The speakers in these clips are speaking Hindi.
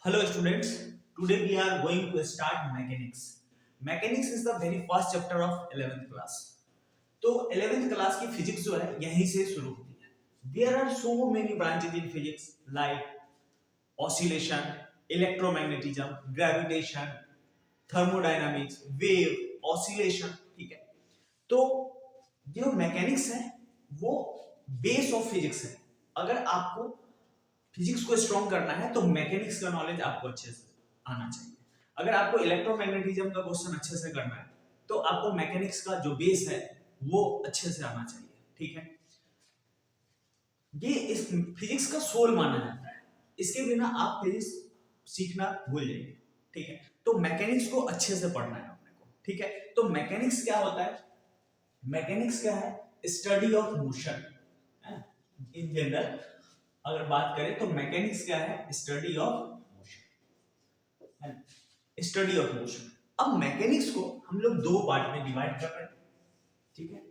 Hello students, today we are going to start mechanics. Mechanics is the very first chapter of 11th class. तो 11th क्लास की फिजिक्स जो है यहीं से शुरू होती है. There are so many branches in physics like oscillation, electromagnetism, gravitation, thermodynamics, wave, oscillation. ठीक है. तो जो मैकेनिक्स है वो बेस ऑफ फिजिक्स है. अगर आपको फिजिक्स को स्ट्रॉन्ग करना है तो मैकेनिक्स का नॉलेज आपको अच्छे से आना चाहिए. अगर आपको इलेक्ट्रोमैग्नेटिज्म का क्वेश्चन अच्छे से करना है तो आपको मैकेनिक्स का जो बेस है वो अच्छे से आना चाहिए. ठीक है. ये इस फिजिक्स का सोल माना जाता है. इसके बिना आप फिजिक्स सीखना भूल जाइए. ठीक है. तो मैकेनिक्स को अच्छे से पढ़ना है अपने को. ठीक है. तो मैकेनिक्स क्या होता है? मैकेनिक्स क्या है? Study of motion. In general अगर बात करें तो मैकेनिक्स क्या है? Study of motion. Study of motion. अब मैकेनिक्स को हम लोग दो पार्ट में डिवाइड कर रहे हैं. ठीक है.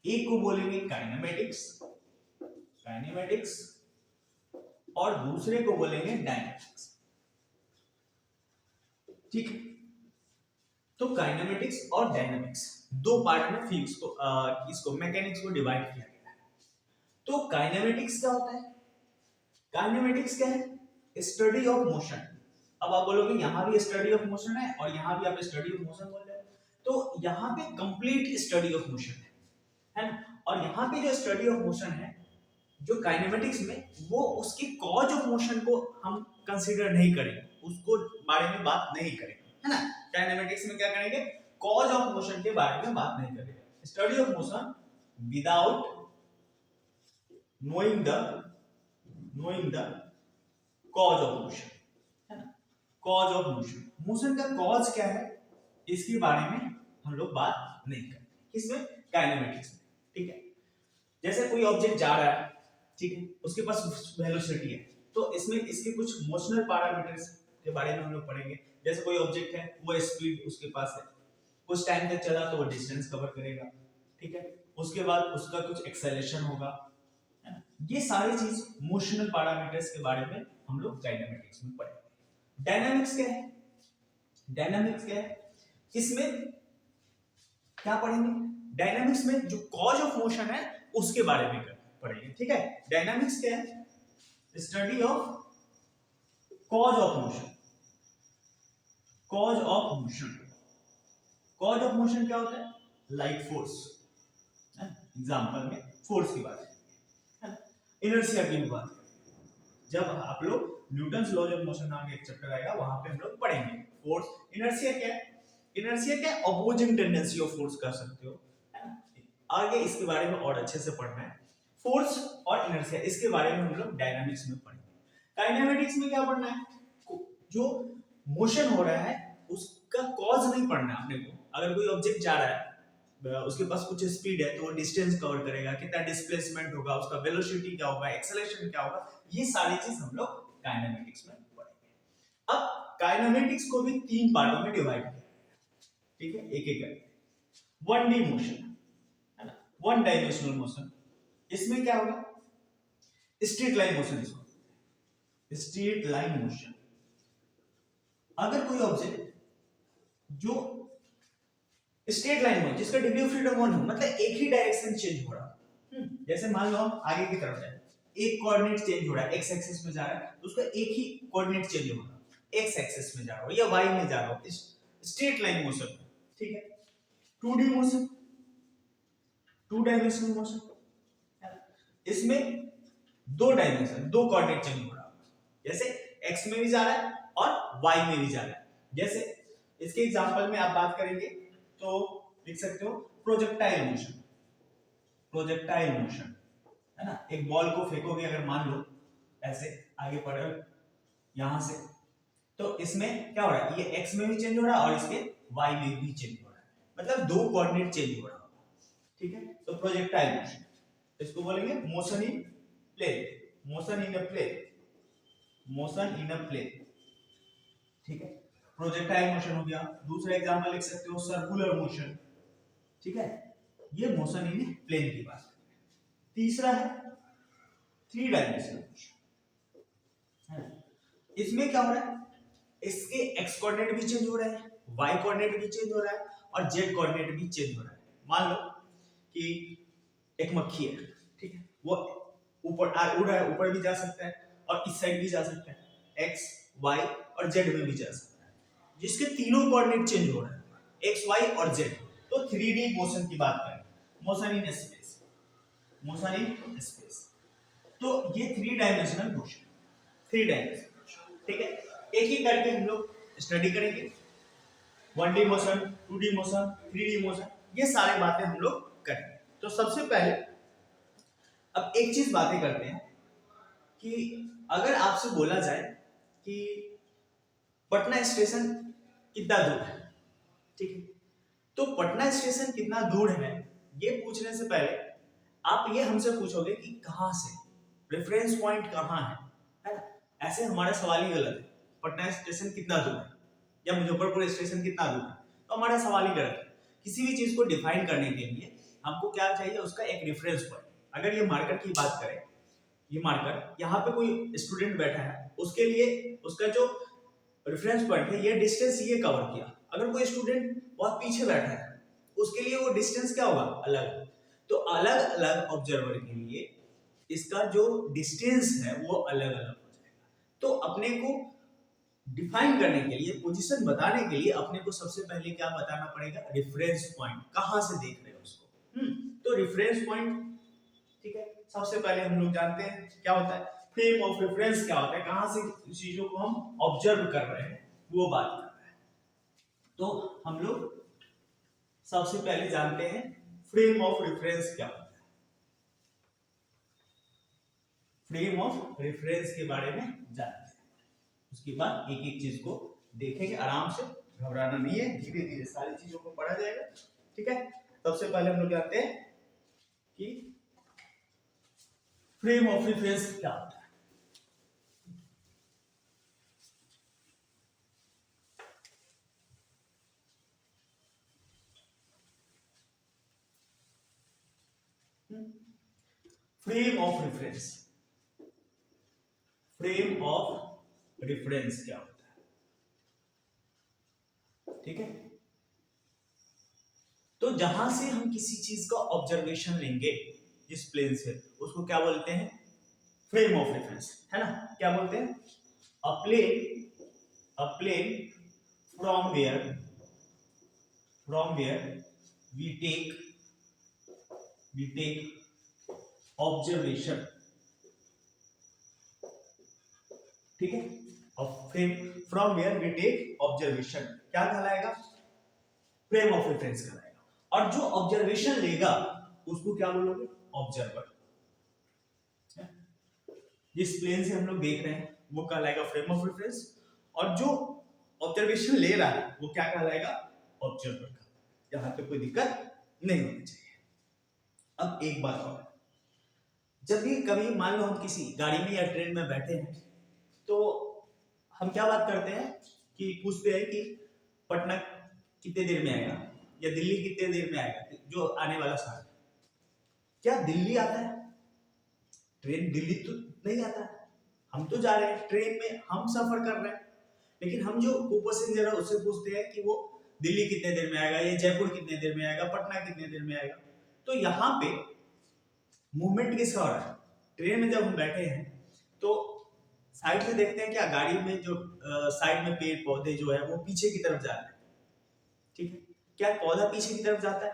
एक को बोलेंगे काइनेमेटिक्स काइनेमेटिक्स और दूसरे को बोलेंगे डायनेमिक्स. ठीक है. तो काइनेमेटिक्स और डायनेमिक्स दो पार्ट में फिजिक्स को इसको मैकेनिक्स को डिवाइड किया गया है. तो काइनेमेटिक्स क्या होता है? काइनेमेटिक्स क्या है? Study of motion. अब आप बोलोगे यहां भी स्टडी ऑफ मोशन है और यहां भी आप स्टडी ऑफ मोशन बोल रहे हो. तो यहां पे कंप्लीट स्टडी ऑफ मोशन है ना. और यहां पे जो स्टडी ऑफ मोशन है जो काइनेमेटिक्स में वो उसकी कॉज ऑफ मोशन को हम कंसीडर नहीं करेंगे. उसको बारे में बात नहीं करेंगे है ना. काइनेमेटिक्स में क्या करेंगे? कॉज ऑफ मोशन के बारे में बात नहीं करेंगे. Study of motion without knowing the cause of motion है ना. cause of motion का cause क्या है इसके बारे में हम लोग बात नहीं करते. किसमें? काइनेमेटिक्स में. ठीक है. जैसे कोई ऑब्जेक्ट जा रहा है. ठीक है. उसके पास वेलोसिटी है तो इसमें इसके कुछ मोशनल पैरामीटर्स के बारे में हम लोग पढ़ेंगे. जैसे कोई ऑब्जेक्ट है वो स्पीड उसके पास है, कुछ टाइम तक चला तो वो डिस्टेंस कवर करेगा. ठीक है. उसके बाद उसका कुछ एक्सेलरेशन होगा. ये सारी चीज मोशनल पैरामीटर्स के बारे में हम लोग डायनामिक्स में पढ़ेंगे. डायनामिक्स क्या है? डायनामिक्स क्या है? इसमें क्या पढ़ेंगे? डायनामिक्स में जो कॉज ऑफ मोशन है उसके बारे में पढ़ेंगे. ठीक है. डायनामिक्स क्या है? Study of cause of motion. Cause of motion. Cause of motion क्या होता है? Like force. एग्जांपल में फोर्स की बात है. इनर्शिया की बात करें. जब आप लोग न्यूटन्स लॉज ऑफ मोशन नाम का एक चैप्टर आएगा वहां पे हम लोग पढ़ेंगे फोर्स. इनर्शिया क्या है? इनर्शिया क्या है? अपोजिंग टेंडेंसी ऑफ फोर्स कर सकते हो. आगे इसके बारे में और अच्छे से पढ़ना है. फोर्स और इनर्शिया इसके बारे में हम लोग डायनामिक्स में पढ़ेंगे. काइनेमेटिक्स में क्या पढ़ना है? जो मोशन हो रहा है उसका कॉज नहीं पढ़ना है अपने को. अगर कोई ऑब्जेक्ट जा रहा है उसके पास कुछ स्पीड है तो वो डिस्टेंस कवर करेगा, कितना डिस्प्लेसमेंट होगा, उसका वेलोसिटी क्या होगा, एक्सेलरेशन क्या होगा, ये सारी चीज हम लोग काइनेमेटिक्स में पढ़ेंगे. अब काइनेमेटिक्स को भी तीन पार्टों में डिवाइड किया. ठीक है. एक एक करके. 1D मोशन है ना, वन डायमेंशनल मोशन. इसमें क्या होगा? Straight line motion. इसको स्ट्रेट लाइन मोशन. अगर कोई ऑब्जेक्ट जो स्ट्रेट लाइन में जिसका डिग्री ऑफ फ्रीडम 1 हो, मतलब एक ही डायरेक्शन चेंज हो रहा. जैसे मान लो हम आगे की तरफ जाए, एक कोऑर्डिनेट चेंज हो रहा है, एक्स एक्सिस में जा रहा है तो उसका एक ही कोऑर्डिनेट चेंज हो रहा है, एक्स एक्सिस में जा रहा हो या वाई में जा रहा हो, स्ट्रेट लाइन मोशन. ठीक है. 2D motion, two dimensional motion. इसमें दो डायमेंशन दो कोऑर्डिनेट चेंज हो रहा है. जैसे एक्स में भी जा रहा है और वाई में भी जा रहा है. जैसे इसके एग्जांपल में आप बात करेंगे तो लिख सकते हो प्रोजेक्टाइल मोशन. प्रोजेक्टाइल मोशन है ना. एक बॉल को फेंकोगे अगर मान लो ऐसे आगे पड़े यहां से तो इसमें क्या हो रहा है? ये एक्स में भी चेंज हो रहा है और इसके वाई में भी चेंज हो रहा है, मतलब दो कोऑर्डिनेट चेंज हो रहा है. ठीक है. तो प्रोजेक्टाइल मोशन इसको बोलेंगे motion in plane. Motion in a plane. Motion in a plane. ठीक है. प्रोजेक्टाइल मोशन हो गया. दूसरा एग्जांपल लिख सकते हो सर्कुलर मोशन. ठीक है. ये मोशन इन प्लेन की बात है. तीसरा है थ्री डायमेंशनल मोशन. इसमें क्या हो रहा है, इसके एक्स कोऑर्डिनेट भी चेंज हो रहा है, वाई कोऑर्डिनेट भी चेंज हो रहा है और जेड कोऑर्डिनेट भी चेंज हो रहा है। मान लो कि एक मक्खी है, ठीक है, वो ऊपर उड़ रहा है, ऊपर भी जा सकता है और इस साइड भी जा सकता है, एक्स वाई और जेड में भी जा सकता है, जिसके तीनों कोऑर्डिनेट चेंज हो रहा है, एक्स वाई और जेड। तो 3D मोशन की बात करें, motion in space, motion in space, तो ये 3 डायमेंशनल मोशन, 3 डायमेंशनल मोशन, ठीक है। एक ही करके हम लोग स्टडी करेंगे, 1D motion, 2D motion, 3D motion, ये सारी बातें हम लोग करेंगे। तो सबसे पहले अब एक चीज बातें करते हैं कि अगर आपसे बोला जाए कि पटना स्टेशन कितना दूर है, ठीक है, तो पटना स्टेशन कितना दूर है ये पूछने से पहले आप ये हमसे पूछोगे कि कहां से, रेफरेंस पॉइंट कहां है ना। ऐसे हमारा सवाल ही गलत है, पटना स्टेशन कितना दूर है या मुजफ्फरपुर स्टेशन कितना दूर है, तो हमारा सवाल ही गलत है। किसी भी चीज को डिफाइन करने के लिए हमको क्या चाहिए, उसका एक रेफरेंस पॉइंट। अगर ये मार्कर की बात करें, ये मार्कर यहाँ पे कोई स्टूडेंट बैठा है, उसके लिए उसका जो रेफरेंस पॉइंट है, ये डिस्टेंस ये कवर किया। अगर कोई स्टूडेंट बहुत पीछे बैठा है, उसके लिए वो डिस्टेंस क्या होगा, अलग। तो अलग अलग ऑब्जर्वर के लिए इसका जो डिस्टेंस है वो अलग अलग हो जाएगा। तो अपने को डिफाइन करने के लिए, पोजीशन बताने के लिए अपने को सबसे पहले क्या बताना पड़ेगा, रेफरेंस पॉइंट, कहां से देख रहे हो उसको। तो रेफरेंस पॉइंट, ठीक है, सबसे पहले हम लोग जानते हैं क्या होता है, फ्रेम ऑफ रेफरेंस क्या होता है, कहां से चीजों को हम ऑब्जर्व कर रहे हैं वो बात कर रहे हैं। तो हम लोग सबसे पहले जानते हैं फ्रेम ऑफ रेफरेंस क्या होता है। फ्रेम ऑफ रेफरेंस के बारे में जानते हैं, उसके बाद एक एक चीज को देखेंगे, आराम से, घबराना नहीं है, धीरे धीरे सारी चीजों को पढ़ा जाएगा, ठीक है। सबसे पहले हम लोग जानते हैं कि फ्रेम ऑफ रेफरेंस क्या होता है। Frame of reference, frame of reference क्या होता है, ठीक है। तो जहां से हम किसी चीज का ऑब्जर्वेशन लेंगे जिस प्लेन से, उसको क्या बोलते हैं, फ्रेम ऑफ रेफरेंस, है ना। क्या बोलते हैं, a plane from where we take observation, ठीक है। और frame from where we take observation क्या कहलाएगा, फ्रेम ऑफ रेफरेंस कहलाएगा। और जो ऑब्जर्वेशन लेगा उसको क्या बोलोगे, ऑब्जर्वर। जिस प्लेन से हम लोग देख रहे हैं वो कहलाएगा फ्रेम ऑफ रेफरेंस, और जो ऑब्जर्वेशन ले रहा है वो क्या कहलाएगा, ऑब्जर्वर का। यहां पे कोई दिक्कत नहीं होनी चाहिए। अब एक बात और, जब भी कभी मान लो हम किसी गाड़ी में या ट्रेन में बैठे हैं, तो हम क्या बात करते हैं कि पूछते हैं कि पटना कितने देर में आएगा या दिल्ली कितने देर में आएगा, जो आने वाला शहर। क्या दिल्ली आता है, ट्रेन दिल्ली तो नहीं आता है। हम तो जा रहे हैं ट्रेन में, हम सफर कर रहे हैं, लेकिन हम जो को पैसेंजर है उससे पूछते हैं कि वो दिल्ली कितने देर में आएगा, या जयपुर कितने देर में आएगा, पटना कितने देर में आएगा। तो यहाँ पे मूवमेंट किसका हो रहा है, ट्रेन में जब हम बैठे हैं तो साइड से देखते हैं क्या, गाड़ी में जो साइड में पेड़ पौधे जो है वो पीछे की तरफ जा रहे हैं, ठीक है। क्या पौधा पीछे की तरफ जाता है,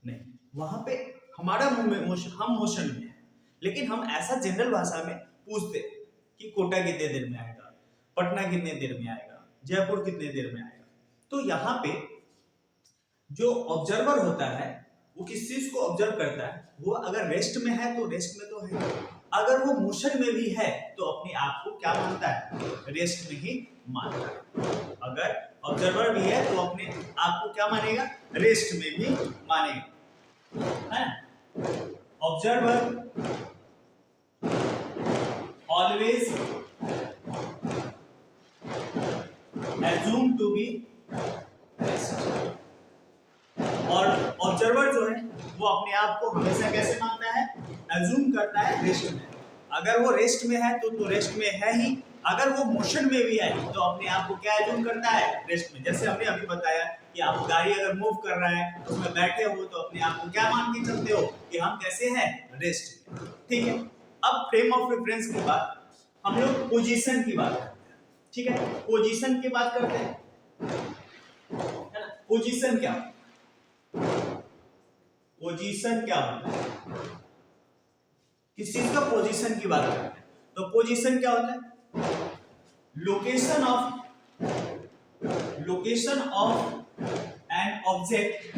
नहीं, वहां पे हमारा मोशन, हम मोशन में है, लेकिन हम ऐसा जनरल भाषा में पूछते हैं कि कोटा कितने देर में आएगा, पटना कितने देर में आएगा, जयपुर कितने देर में आएगा। तो यहाँ पे जो ऑब्जर्वर होता है वो किस चीज को ऑब्जर्व करता है, वो अगर रेस्ट में है तो रेस्ट में तो है, अगर वो मोशन में भी है तो अपने आप को क्या मानता है, रेस्ट में ही मानता है। अगर ऑब्जर्वर भी है तो अपने आप को क्या मानेगा, रेस्ट में भी मानेगा, है। Observer always assume to be rest, और ऑब्जर्वर जो है वो अपने आप को हमेशा कैसे मानता है, एज्यूम करता है रेस्ट में। अगर वो रेस्ट में है तो रेस्ट में है ही, अगर वो मोशन में भी है तो अपने आप को क्या एज्यूम करता है, रेस्ट में। जैसे हमने अभी बताया कि आप गाड़ी अगर मूव कर रहा है तो उसमें बैठे हो तो अपने आप को क्या मान के चलते हो कि हम कैसे हैं, रेस्ट में। ठीक है, अब फ्रेम ऑफ रेफरेंस के बाद हम लोग पोजीशन की बात करते हैं। ठीक है, पोजीशन की बात करते हैं, है ना। पोजीशन क्या, पोजीशन क्या होता है, किस चीज का पोजीशन की बात करते हैं तो पोजीशन क्या होता है, location of an object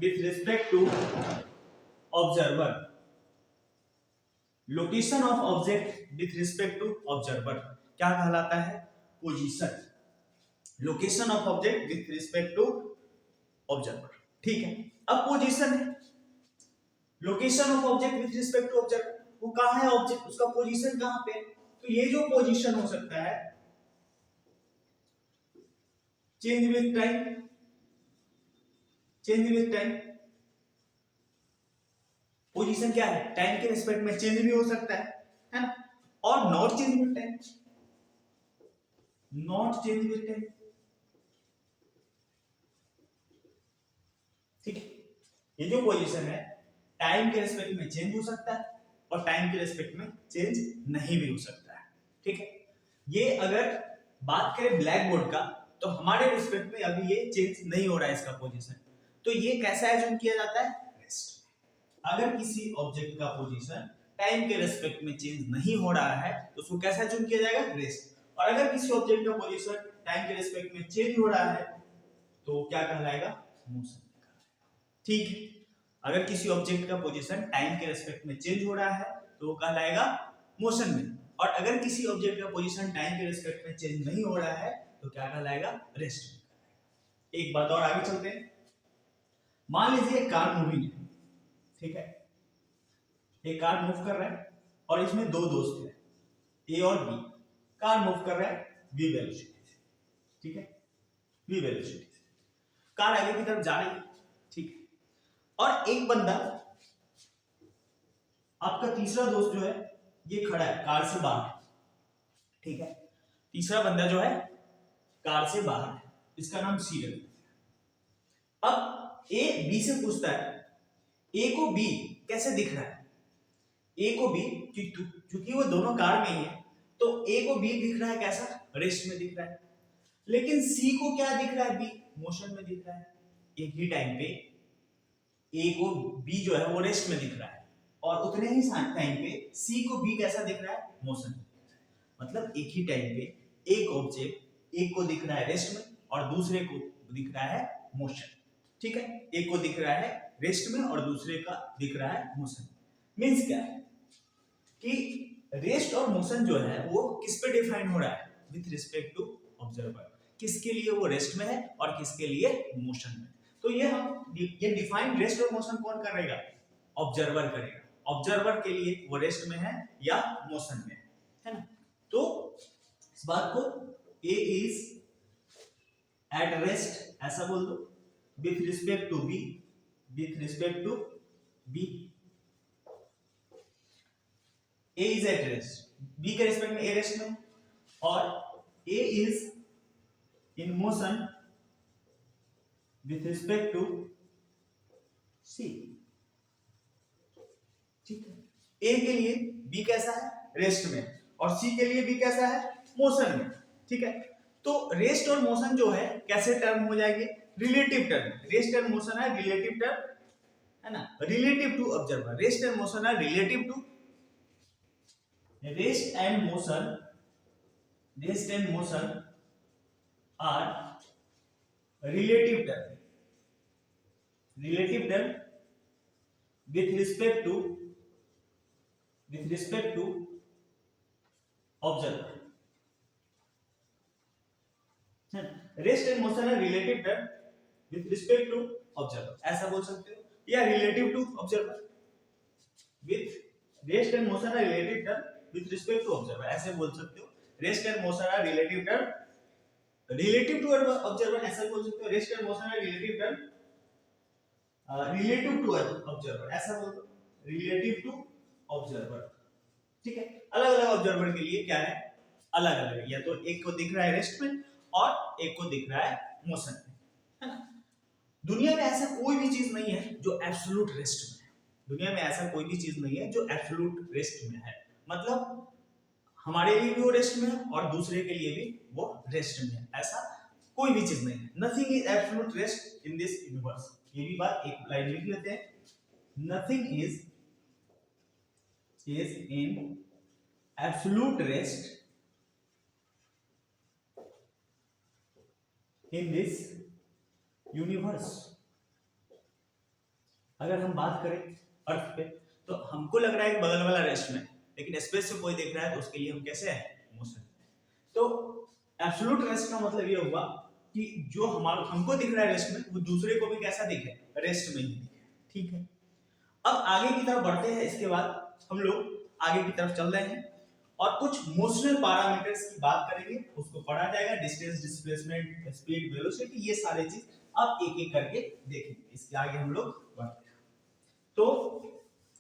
with respect to observer, location of object with respect to observer क्या कहलाता है, position. Location of object with respect to observer. ठीक है, अब पोजीशन है, location of object with respect to observer, वो कहां है ऑब्जेक्ट, उसका पोजीशन कहां पे है। तो ये जो पोजीशन हो सकता है change with time, change with time. Position क्या है, टाइम के रिस्पेक्ट में चेंज भी हो सकता है ना, और not change with time, not change with time. ठीक है, ये जो पोजीशन है टाइम के रिस्पेक्ट में चेंज हो सकता है और टाइम के रिस्पेक्ट में चेंज नहीं भी हो सकता है। ठीक है, ये अगर बात करें ब्लैक बोर्ड का तो हमारे रिस्पेक्ट में अभी ये चेंज नहीं हो रहा है इसका पोजीशन, तो ये कैसा एज्यूम किया जाता है, रेस्ट। अगर किसी ऑब्जेक्ट का पोजीशन टाइम के रिस्पेक्ट में चेंज नहीं हो रहा है तो उसको कैसा एज्यूम किया जाएगा, रेस्ट। और अगर किसी ऑब्जेक्ट का पोजीशन टाइम के रिस्पेक्ट में चेंज हो रहा है तो क्या कहलाएगा, मोशन। ठीक है, अगर किसी ऑब्जेक्ट का पोजीशन टाइम के रिस्पेक्ट में चेंज हो रहा है तो वो कहलाएगा मोशन में, और अगर किसी ऑब्जेक्ट का पोजीशन टाइम के रिस्पेक्ट में चेंज नहीं हो रहा है तो क्या कहलाएगा, रेस्ट में। एक बात और आगे चलते हैं, मान लीजिए कार मूविंग है, ठीक है, एक कार मूव कर रहा है और इसमें दो दोस्त हैं ए और बी, कार मूव कर रहा है वी वेलोसिटी से, ठीक है, वी वेलोसिटी से कार आगे की तरफ जा रही है। ठीक है, और एक बंदा, आपका तीसरा दोस्त जो है ये खड़ा है कार से बाहर, ठीक है, तीसरा बंदा जो है कार से बाहर है, इसका नाम सी है। अब ए बी से पूछता है ए को बी कैसे दिख रहा है, ए को बी, क्योंकि वो दोनों कार में ही है तो ए को बी दिख रहा है कैसा, रेस्ट में दिख रहा है। लेकिन सी को क्या दिख रहा है, बी मोशन में दिख रहा है। एक ही टाइम पे ए को बी जो है वो रेस्ट में दिख रहा है और उतने ही टाइम पे सी को बी कैसा दिख रहा है, मोशन में। मतलब एक ही टाइम पे एक ऑब्जेक्ट एक को दिख रहा है रेस्ट में और दूसरे को दिख रहा है मोशन। ठीक है, एक को दिख रहा है रेस्ट में और दूसरे का दिख रहा है मोशन। मींस क्या है कि रेस्ट और मोशन जो है वो किस पे डिफाइन हो रहा है, विथ रिस्पेक्ट टू ऑब्जर्वर, किसके लिए वो रेस्ट में है और किसके लिए मोशन में। तो ये डिफाइन रेस्ट और मोशन कौन करेगा, ऑब्जर्वर करेगा। ऑब्जर्वर के लिए वो रेस्ट में है या मोशन में है ना। तो इस बात को ए इज एट रेस्ट ऐसा बोल दो, with respect to B, with respect to B. A is at rest, B के रिस्पेक्ट में ए रेस्ट में, और A is in motion with respect to C. ठीक है, ए के लिए बी कैसा है, रेस्ट में, और सी के लिए बी कैसा है, मोशन में। ठीक है, तो रेस्ट और मोशन जो है कैसे टर्म हो जाएंगे, relative term. Rest and motion है रिलेटिव टर्म, है ना, relative to observer. Rest and motion है relative to, rest and motion, rest and motion are relative term, relative term with respect to observer। Rest and motion है relative term with respect to observer, ऐसा बोल सकते हो, या relative to observer. With rest and motion है relative term with respect to observer, ऐसे बोल सकते हो। रेस्ट एंड मोशन है relative term relative to observer, ऐसा बोल सकते हो। रेस्ट एंड मोशन है relative term relative to observer, ऐसा बोल दो, रिलेटिव टू ऑब्जर्वर। ठीक है, अलग अलग ऑब्जर्वर के लिए क्या है, अलग अलग, या तो एक को दिख रहा है रेस्ट में और एक को दिख रहा है मोशन में, है ना। दुनिया में ऐसा कोई भी चीज नहीं है जो एब्सोल्यूट रेस्ट में है। दुनिया में ऐसा कोई भी चीज नहीं है जो एब्सोल्यूट रेस्ट में है, मतलब हमारे लिए भी वो रेस्ट में है और दूसरे के लिए भी वो रेस्ट में है, ऐसा कोई भी चीज नहीं है। Nothing is absolute rest in this universe. ये भी बात एक लाइन लिख लेते हैं, nothing is in absolute rest in this universe. अगर हम बात करें अर्थ पे तो हमको लग रहा है कि बगल वाला रेस्ट में, लेकिन स्पेस से कोई देख रहा है तो उसके लिए हम कैसे हैं, मोशन। तो एब्सोल्यूट रेस्ट का मतलब ये हुआ कि जो हमारा हमको दिख रहा है रेस्ट में, वो दूसरे को भी कैसा दिखे, रेस्ट में ही दिखे। ठीक है, अब आगे की तरफ बढ़ते हैं। इसके बाद हम लोग आगे की तरफ चल रहे हैं और कुछ मोशनल पैरामीटर्स की बात करेंगे, उसको पढ़ा जाएगा, डिस्टेंस, डिस्प्लेसमेंट, स्पीड, वेलोसिटी, ये सारे चीज अब एक एक करके देखेंगे। इसके आगे हम लोग बढ़ते हैं। तो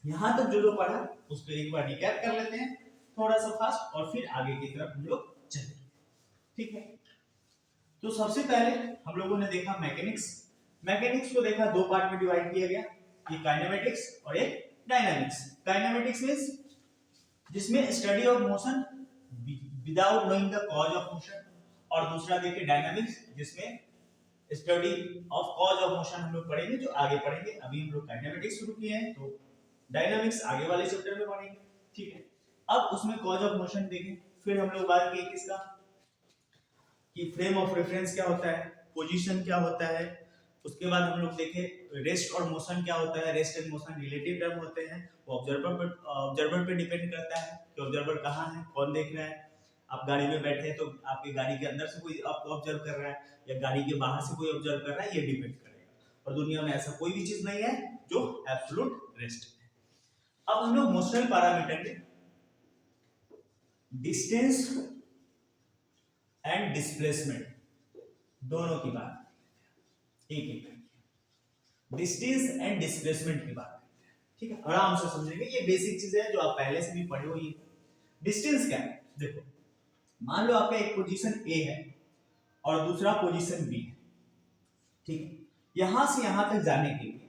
यहां तक जो जो पढ़ा उसको एक बार रिकैप कर लेते हैं थोड़ा सा फास्ट, और फिर आगे की तरफ हम लोग चलेंगे। ठीक है, तो सबसे पहले हम लोगों ने देखा मैकेनिक्स। मैकेनिक्स को देखा दो पार्ट में डिवाइड किया गया, एक काइनेमेटिक्स और एक डायनामिक्स। काइनेमेटिक्स मींस जिसमें study of motion without knowing the cause of motion, और दूसरा देखिए डायनामिक्स जिसमें study of cause of motion हम लोग पढ़ेंगे, जो आगे पढ़ेंगे। अभी हम लोग काइनेमेटिक्स शुरू किए हैं तो डायनामिक्स आगे वाले चैप्टर में पढ़ेंगे। ठीक है, अब उसमें कॉज ऑफ मोशन देखें, फिर हम लोग बात की किसका, कि फ्रेम ऑफ रेफरेंस क्या होता है, पोजीशन क्या होता है, उसके बाद हम लोग देखें रेस्ट और मोशन क्या होता है। Rest and motion relative term होते हैं, वो ऑब्जर्वर पे डिपेंड करता है कि ऑब्जर्वर कहाँ है, कौन देख रहा है। आप गाड़ी में बैठे हैं तो आपकी गाड़ी के अंदर से कोई आपको ऑब्जर्व कर रहा है या गाड़ी के बाहर से कोई ऑब्जर्व कर रहा है, ये डिपेंड करेगा। और दुनिया में ऐसा कोई भी चीज नहीं है जो एब्सोल्यूट रेस्ट है। अब हम लोग मोशनल पैरामीटर में डिस्टेंस एंड डिस्प्लेसमेंट दोनों की बात, एक एक करके डिस्टेंस एंड डिस्प्लेसमेंट की बात करते हैं। ठीक है, आराम से समझेंगे, ये बेसिक चीजें हैं जो आप पहले से भी पढ़े हो। ये डिस्टेंस क्या है, देखो मान लो आपका एक पोजीशन ए है और दूसरा पोजीशन बी है। ठीक है, यहां से यहां तक जाने के लिए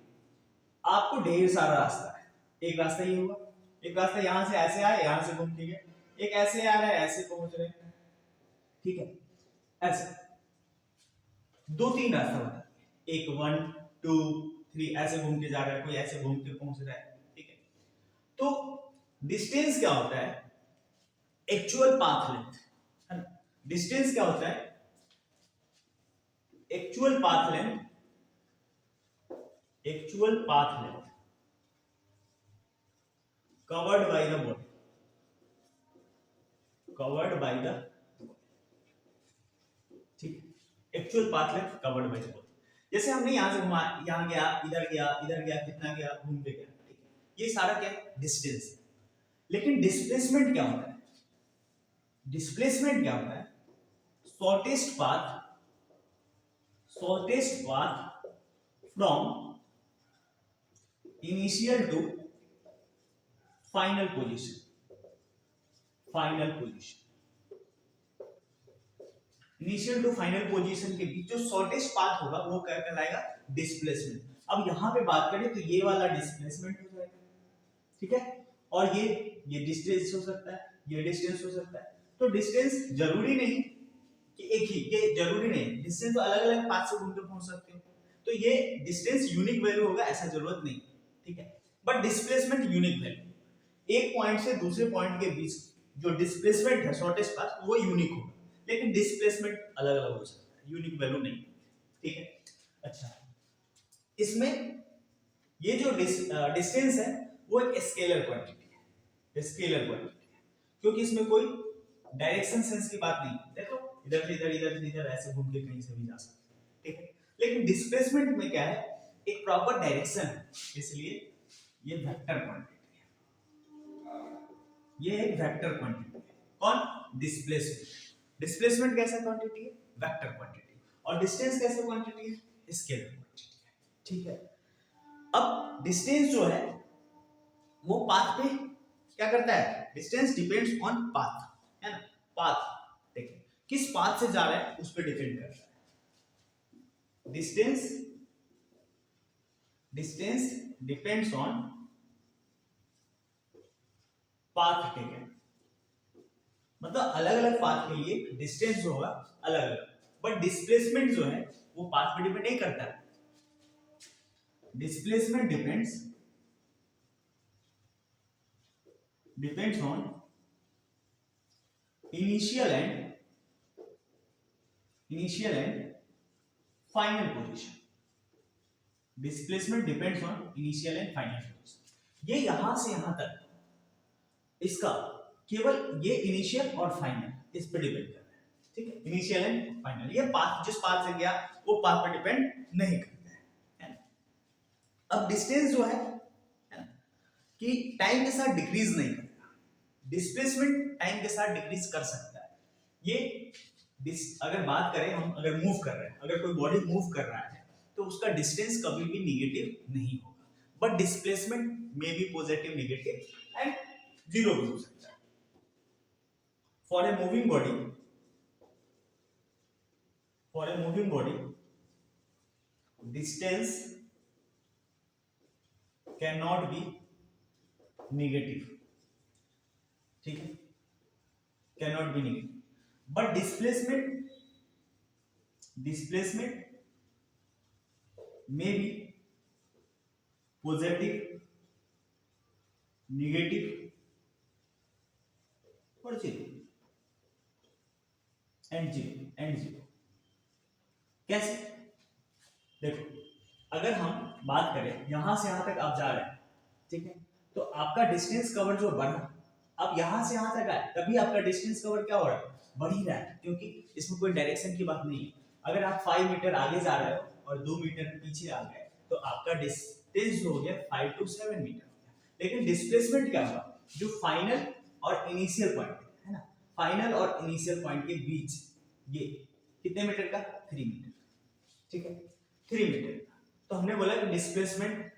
आपको ढेर सारा रास्ता है। एक रास्ता ये हुआ, एक रास्ता यहां से ऐसे आया, यहां से घूम के गए, एक ऐसे आ रहा है, ऐसे पहुंच रहे हैं। ठीक है, ऐसे दो तीन रास्ता बता, एक 1 2 3 ऐसे घूम के जा रहा है, कोई ऐसे घूम के पहुंच रहा है। ठीक है, तो डिस्टेंस क्या होता है, एक्चुअल पाथ लेंथ है ना। डिस्टेंस क्या होता है, actual path length, actual path length covered by the body, covered by the, ठीक, actual path length covered by the body. जैसे हमने यहां से घुमा, यहां गया, इधर गया, इधर गया, कितना गया, घूम के गया। ठीक है, ये सारा क्या है, डिस्टेंस। लेकिन डिस्प्लेसमेंट क्या होता है, डिस्प्लेसमेंट क्या होता है, shortest path, shortest path from initial to final position, final position, initial to final position के बीच जो शॉर्टेस्ट पाथ होगा वो क्या कहलाएगा, डिस्प्लेसमेंट। अब यहां पे बात करें तो ये वाला डिस्प्लेसमेंट हो जाएगा। ठीक है, और ये डिस्टेंस हो सकता है, ये डिस्टेंस हो सकता है। तो डिस्टेंस जरूरी नहीं कि एक ही, ये जरूरी नहीं, डिस्टेंस तो अलग अलग पाथ से घूम के पहुंच सकते हो। तो ये डिस्टेंस यूनिक वैल्यू होगा ऐसा जरूरत नहीं। ठीक है, बट डिस्प्लेसमेंट यूनिक वैल्यू, एक पॉइंट से दूसरे पॉइंट के बीच जो डिस्प्लेसमेंट है शॉर्टेस्ट पाथ वो यूनिक होगा, लेकिन डिस्प्लेसमेंट अलग अलग हो सकता है, यूनिक वैल्यू नहीं। ठीक है, अच्छा, इसमें ये जो डिस्टेंस है वो एक स्केलर क्वांटिटी है, स्केलर क्वांटिटी है, क्योंकि इसमें कोई डायरेक्शन सेंस की बात नहीं। देखो इधर से इधर, इधर से इधर, ऐसे घूम के कहीं से भी जा सकते हैं। ठीक है, लेकिन डिस्प्लेसमेंट में क्या है, एक प्रॉपर डायरेक्शन है, इसलिए ये वेक्टर क्वांटिटी है, ये एक वेक्टर क्वांटिटी है। कौन, डिस्प्लेसमेंट। डिस्प्लेसमेंट कैसा क्वांटिटी है, वेक्टर क्वांटिटी, और डिस्टेंस कैसा क्वांटिटी है, स्केलर क्वांटिटी है। ठीक है, अब डिस्टेंस जो है वो पाथ पे क्या करता है, डिस्टेंस डिपेंड्स ऑन पाथ, है ना, पाथ। देखिए किस पाथ से जा रहा है उस पर डिपेंड करता है। डिस्टेंस डिपेंड्स ऑन पाथ, ठीक है, मतलब अलग अलग पाथ के लिए डिस्टेंस जो होगा अलग अलग, बट डिस्प्लेसमेंट जो है वो पाथ पे डिपेंड नहीं करता है। Displacement depends on initial and final position. Displacement depends on initial and final position. ये यहां से यहां तक इसका केवल ये इनिशियल और फाइनल इस पर डिपेंड कर रहा है, ठीक है, इनिशियल एंड फाइनल। ये पाथ जिस पाथ से गया वो पाथ पर डिपेंड नहीं करता है ना। अब डिस्टेंस जो है ना कि टाइम के साथ डिक्रीज नहीं करेगा, डिस्प्लेसमेंट टाइम के साथ डिक्रीज कर सकता है। ये अगर बात करें हम, अगर मूव कर रहे हैं, अगर कोई बॉडी मूव कर रहा है तो उसका डिस्टेंस कभी भी निगेटिव नहीं होगा, बट डिस्प्लेसमेंट में भी पॉजिटिव, नेगेटिव एंड जीरो भी हो सकता है। For a moving body distance can not be negative, ठीक है, can not be negative, but displacement may be positive, negative और जीरो एंड जीरो। कैसे, देखो अगर हम बात करें यहां से यहां तक आप जा रहे हैं, ठीक है, तो आपका डिस्टेंस कवर जो बढ़ा, अब यहां से यहां तक आए तभी आपका डिस्टेंस कवर क्या हो रहा है, बढ़ ही रहा है, क्योंकि इसमें कोई डायरेक्शन की बात नहीं है। अगर आप 5 मीटर आगे जा रहे हो और 2 मीटर पीछे आ गए तो आपका डिस्टेंस हो गया 5 to 7 मीटर। लेकिन डिस्प्लेसमेंट क्या होगा, जो फाइनल और इनिशियल पॉइंट है ना, फाइनल और इनिशियल पॉइंट के बीच ये कितने मीटर का, 3 मीटर, ठीक है, 3 मीटर। तो हमने बोला कि डिस्प्लेसमेंट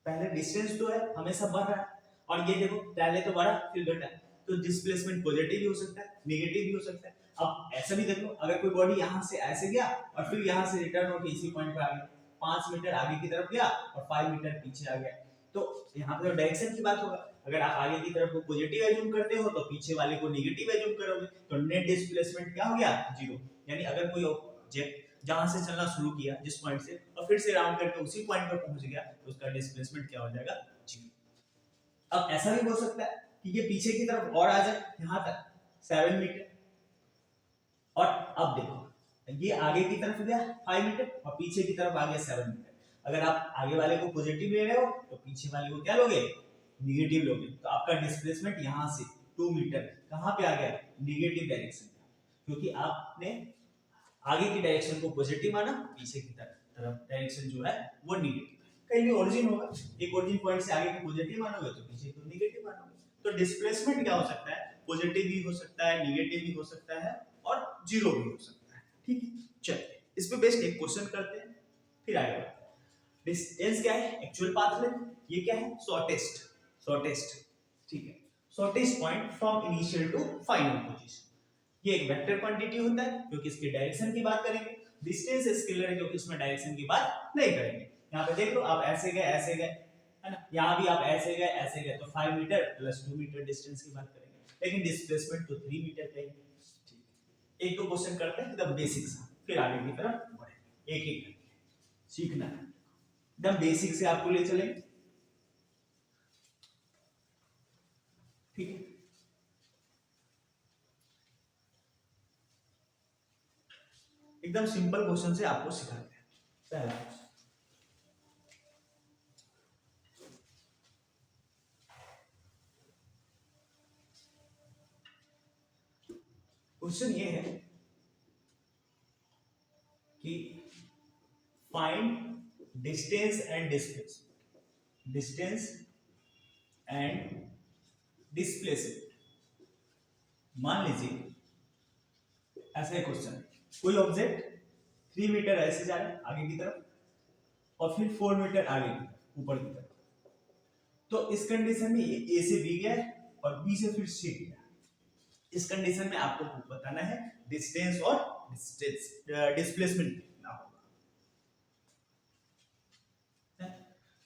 पहले डिस्टेंस तो है हमेशा बढ़ रहा है, और ये देखो पहले तो बढ़ा फिर घटा, तो डिस्प्लेसमेंट पॉजिटिव भी हो सकता है, नेगेटिव भी हो सकता है। अब ऐसा भी देखो, अगर कोई बॉडी यहां से ऐसे गया और फिर यहां से रिटर्न होकर इसी पॉइंट पे आ गया, 5 मीटर आगे की तरफ गया और 5 मीटर पीछे आ गया, तो यहाँ पे तो डायरेक्शन की बात होगा। अगर आप आगे की तरफ को पॉजिटिव एज्यूम करते हो तो पीछे वाले को नेगेटिव एज्यूम करोगे, तो नेट डिस्प्लेसमेंट क्या हो गया, जीरो। यानी अगर कोई ऑब्जेक्ट जहां से चलना शुरू किया जिस पॉइंट से और फिर से राउंड करके उसी पॉइंट पर पहुंच गया तो उसका डिस्प्लेसमेंट क्या हो जाएगा, जीरो। अब ऐसा भी हो सकता है कि ये पीछे की तरफ और आ जाए यहां तक 7 मीटर, और अब देखो ये आगे की तरफ गया 5 मीटर और पीछे की तरफ आ गया 7 मीटर। अगर आप आगे वाले को पॉजिटिव ले रहे हो तो पीछे वाले को क्या लोगे, नेगेटिव लोगे, तो आपका डिस्प्लेसमेंट यहां से 2 मीटर कहां पे आ गया, नेगेटिव डायरेक्शन में, क्योंकि आपने आगे की डायरेक्शन को पॉजिटिव माना, पीछे की तरफ डायरेक्शन जो है वो नेगेटिव है। कहीं भी ओरिजिन होगा, एक ओरिजिन पॉइंट से आगे को पॉजिटिव मानोगे तो पीछे को नेगेटिव मानोगे। तो डिस्प्लेसमेंट क्या हो सकता है, पॉजिटिव भी हो सकता है, नेगेटिव भी हो सकता है और जीरो भी हो सकता है, ठीक है। चलिए इस पे बेस्ड एक क्वेश्चन करते हैं फिर आगे बढ़ते हैं। डिस्टेंस क्या है, एक्चुअल पाथ लेंथ, ये क्या है, शॉर्टेस्ट, ठीक है, shortest point from initial to final position. ये एक वेक्टर क्वांटिटी होता है क्योंकि इसके डायरेक्शन की बात करेंगे। डिस्टेंस स्केलर है क्योंकि इसमें डायरेक्शन की बात नहीं करेंगे। यहाँ पे देख लो आप ऐसे गए है ना, यहाँ भी आप ऐसे गए तो 5 मीटर प्लस 2 मीटर डिस्टेंस की बात करेंगे, लेकिन डिस्प्लेसमेंट तो 3 मीटर का ही, ठीक है। एक दो क्वेश्चन करते हैं एकदम बेसिक सा, फिर आगे की तरफ बढ़ेंगे, एक एक करके सीखना है, एकदम बेसिक से आपको ले चलेंगे, ठीक है। एकदम सिंपल क्वेश्चन से आपको सिखाते हैं। पहला क्वेश्चन ये है कि फाइंड डिस्टेंस एंड डिस्प्लेसमेंट। मान लीजिए ऐसा एक क्वेश्चन है, कोई ऑब्जेक्ट 3 मीटर ऐसे जा रहा है आगे की तरफ और फिर 4 मीटर आगे की तरफ ऊपर की तरफ, तो इस कंडीशन में ये ए से बी गया है और बी से फिर सी गया। इस कंडीशन में आपको बताना है डिस्टेंस और डिस्प्लेसमेंट कितना होगा।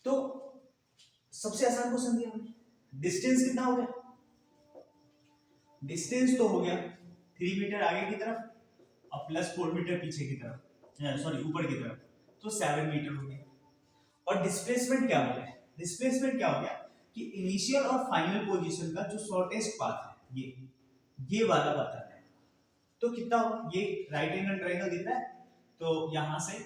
तो सबसे आसान क्वेश्चन दिया हमने, डिस्टेंस कितना हो गया? डिस्टेंस तो हो गया 3 मीटर आगे की तरफ और प्लस 4 मीटर पीछे की तरफ, सॉरी ऊपर की तरफ, तो 7 मीटर हो गया। और डिस्प्लेसमेंट क्या हो गया? डिस्प्लेसमेंट क्या हो गया कि इनिशियल और फाइनल पोजीशन का जो शॉर्टेस्ट पाथ है ये वाला बताना है। तो कितना होगा? ये राइट एंगल ट्रायंगल दिख रहा है, तो यहां से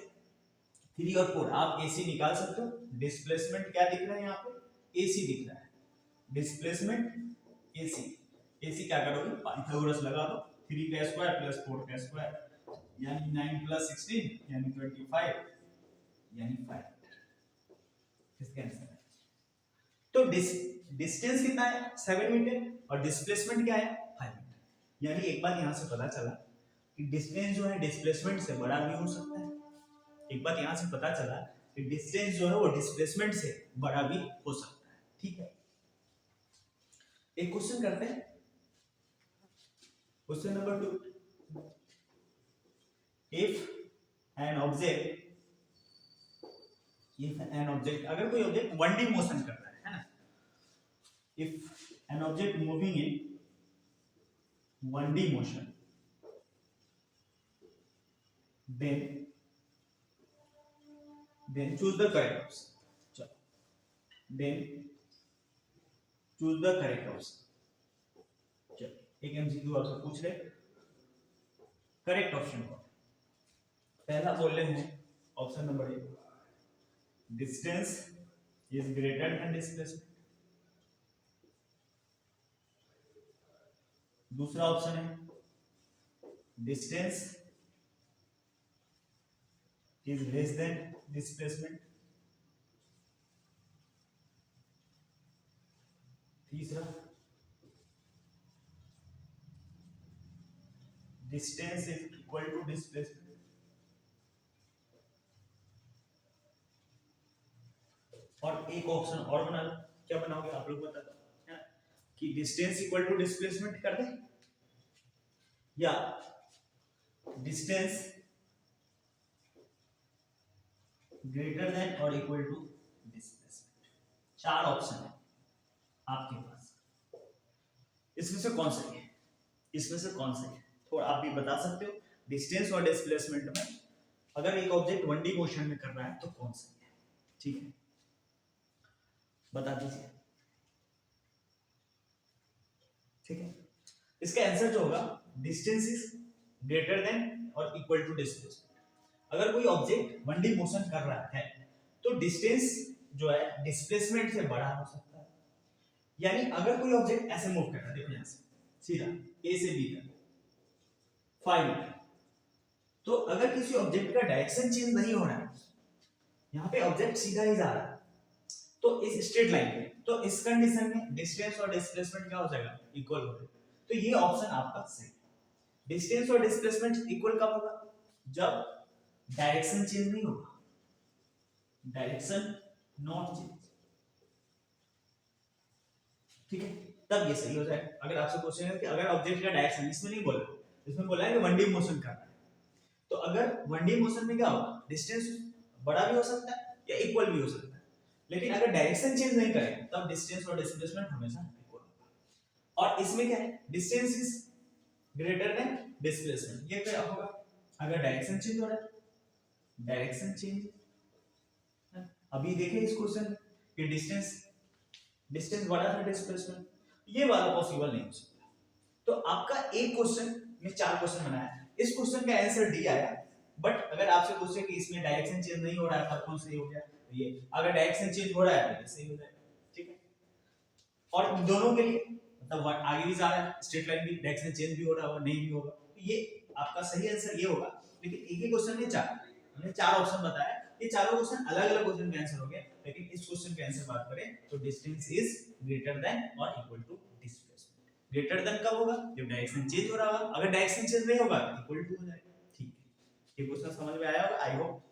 3 और 4 आप AC निकाल सकते हो। डिस्प्लेसमेंट क्या दिख रहा है यहाँ पे? AC दिख रहा है। डिस्प्लेसमेंट AC क्या करोगे? पाइथागोरस लगा दो, 3 का स्क्वायर प्लस 4 का स्क्वायर यानी 9 प्लस 16 यानी 25 यानी 5 इसका आंसर है। तो डिस्टेंस कितना है? 7 मीटर और डिस्प्लेसमेंट क्या है? 5 मीटर। यानी एक बात यहां से पता चला कि डिस्टेंस जो है डिस्प्लेसमेंट से बड़ा भी हो सकता है। एक बात यहां से पता चला कि डिस्टेंस जो है वो डिस्प्लेसमेंट से बड़ा भी हो सकता है। ठीक है, एक क्वेश्चन करते हैं, question number 2। If an object अगर कोई ऑब्जेक्ट 1D मोशन कर रहा है ना, if an object moving in 1D motion then choose the correct option. चलो, then choose the correct option. चलो, एक MCQ आपसे पूछ ले, करेक्ट ऑप्शन कौन? पहला बोल रहे हैं option number A, distance is greater than displacement. दूसरा ऑप्शन है distance is less than displacement. तीसरा distance is equal to displacement. और एक ऑप्शन और बना लो, क्या बनाओगे आप लोग बता दो कि डिस्टेंस इक्वल टू डिस्प्लेसमेंट कर दे या डिस्टेंस ग्रेटर देन और इक्वल टू डिस्प्लेसमेंट। 4 ऑप्शन है आपके पास, इसमें से कौन सही है? थोड़ा आप भी बता सकते हो। डिस्टेंस और डिस्प्लेसमेंट में अगर एक ऑब्जेक्ट 1D मोशन में कर रहा है तो कौन सही है? ठीक है, बता दीजिए। ठीक है, इसका आंसर जो होगा डिस्टेंस इज ग्रेटर देन और इक्वल टू डिस्प्लेसमेंट। अगर कोई ऑब्जेक्ट 1D मोशन कर रहा है तो डिस्टेंस जो है डिस्प्लेसमेंट से बड़ा हो सकता है। यानी अगर कोई ऑब्जेक्ट ऐसे मूव कर रहा है, देखो यहां से सीधा A से B तक 5 मीटर, तो अगर किसी ऑब्जेक्ट का डायरेक्शन चेंज नहीं हो रहा है, यहां पे ऑब्जेक्ट सीधा ही जा रहा है, तो इस स्ट्रेट लाइन पे, तो इस कंडीशन में डिस्टेंस और डिस्प्लेसमेंट क्या हो जाएगा? इक्वल हो जाएगा। तो ये ऑप्शन आपका सही है। डिस्टेंस और डिस्प्लेसमेंट इक्वल कब होगा? जब डायरेक्शन चेंज नहीं होगा, डायरेक्शन नॉट चेंज। ठीक है, तब ये सही हो जाएगा। अगर आपसे क्वेश्चन है कि अगर ऑब्जेक्ट का डायरेक्शन, इसमें नहीं बोला, इसमें बोला है कि 1D मोशन कर रहा है, तो अगर 1D मोशन में क्या होगा? डिस्टेंस बड़ा भी हो सकता है या इक्वल भी हो सकता है, लेकिन अगर डायरेक्शन चेंज नहीं करेगा तब डिस्टेंस और डिस्प्लेसमेंट हमेशा इक्वल होगा। और इसमें क्या है? Distance is greater than displacement. ये क्या होगा? अगर डायरेक्शन चेंज हो रहा है, डायरेक्शन चेंज, अभी देखिए इस क्वेश्चन कि डिस्टेंस बड़ा था डिस्प्लेसमेंट, ये वाला पॉसिबल नहीं हो सकता। तो आपका एक क्वेश्चन में 4 क्वेश्चन बनाया, इस क्वेश्चन का आंसर डी आया। बट अगर आपसे पूछे कि इसमें डायरेक्शन चेंज नहीं हो रहा है तब कौन सही हो गया? तो ये, अगर डायरेक्शन चेंज हो रहा है तो ये सही हो जाएगा। ठीक है, और दोनों के लिए मतलब आगे भी जा रहा है, स्ट्रेट लाइन भी डायरेक्शन चेंज भी हो रहा होगा, नहीं भी होगा, तो ये आपका सही आंसर ये होगा। लेकिन एक ही क्वेश्चन में हमने 4 ऑप्शन बताया, ये चारों क्वेश्चन अलग-अलग क्वेश्चन के आंसर हो गए। लेकिन इस क्वेश्चन के आंसर बात करें तो डिस्टेंस इज ग्रेटर देन और equal to displacement. Greater than कब होगा? जब डायरेक्शन चेंज हो रहा होगा, अगर डायरेक्शन चेंज नहीं होगा तो इक्वल टू हो जाएगा। ठीक है, ये क्वेश्चन समझ में आया होगा, आई होप।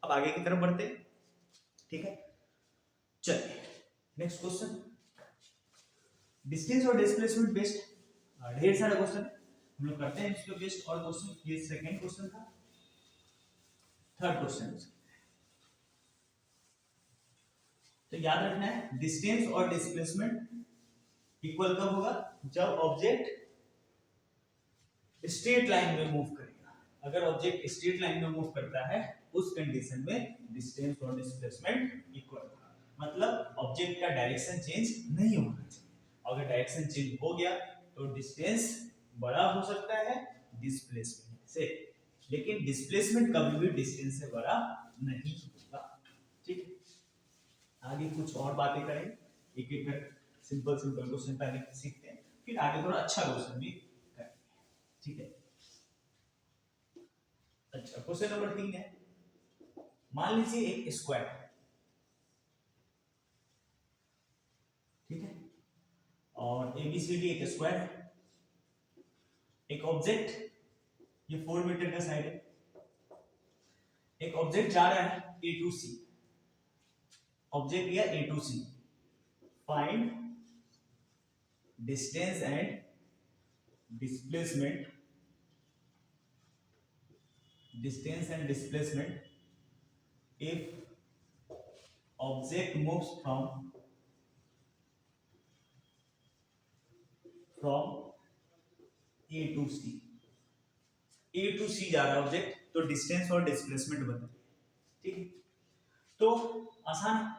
अब आगे की तरफ बढ़ते हैं। ठीक है, चलिए नेक्स्ट क्वेश्चन, डिस्टेंस और डिस्प्लेसमेंट बेस्ड ढेर सारे क्वेश्चन हम लोग करते हैं इसके बेस्ड। और क्वेश्चन ये सेकंड क्वेश्चन था, थर्ड क्वेश्चन। तो याद रखना है डिस्टेंस और डिस्प्लेसमेंट इक्वल कब होगा, जब ऑब्जेक्ट स्ट्रेट लाइन में मूव करेगा। अगर ऑब्जेक्ट स्ट्रेट लाइन में मूव करता है उस कंडीशन में डिस्टेंस और डिस्प्लेसमेंट इक्वल होगा, मतलब ऑब्जेक्ट का डायरेक्शन चेंज नहीं होना चाहिए। अगर डायरेक्शन चेंज हो गया तो डिस्टेंस बड़ा हो सकता है डिस्प्लेसमेंट से, लेकिन डिस्प्लेसमेंट कभी भी डिस्टेंस से बड़ा नहीं होगा। ठीक है, आगे कुछ और बातें करेंगे, एक एक कर सिंपल क्वेश्चन पहले सीखते हैं, फिर आगे थोड़ा अच्छा क्वेश्चन भी करेंगे। ठीक है, अच्छा क्वेश्चन नंबर 3 है, मान लीजिए एक स्क्वायर, ठीक है, और एबीसीडी एक स्क्वायर है। एक ऑब्जेक्ट, ये 4 मीटर का साइड है, एक ऑब्जेक्ट जा रहा है ए टू सी, ऑब्जेक्ट लिया A to C, find distance and displacement, distance and displacement if object moves from A to C, A to C जा रहा है ऑब्जेक्ट, तो डिस्टेंस और डिस्प्लेसमेंट बताइए। ठीक है, तो आसान है,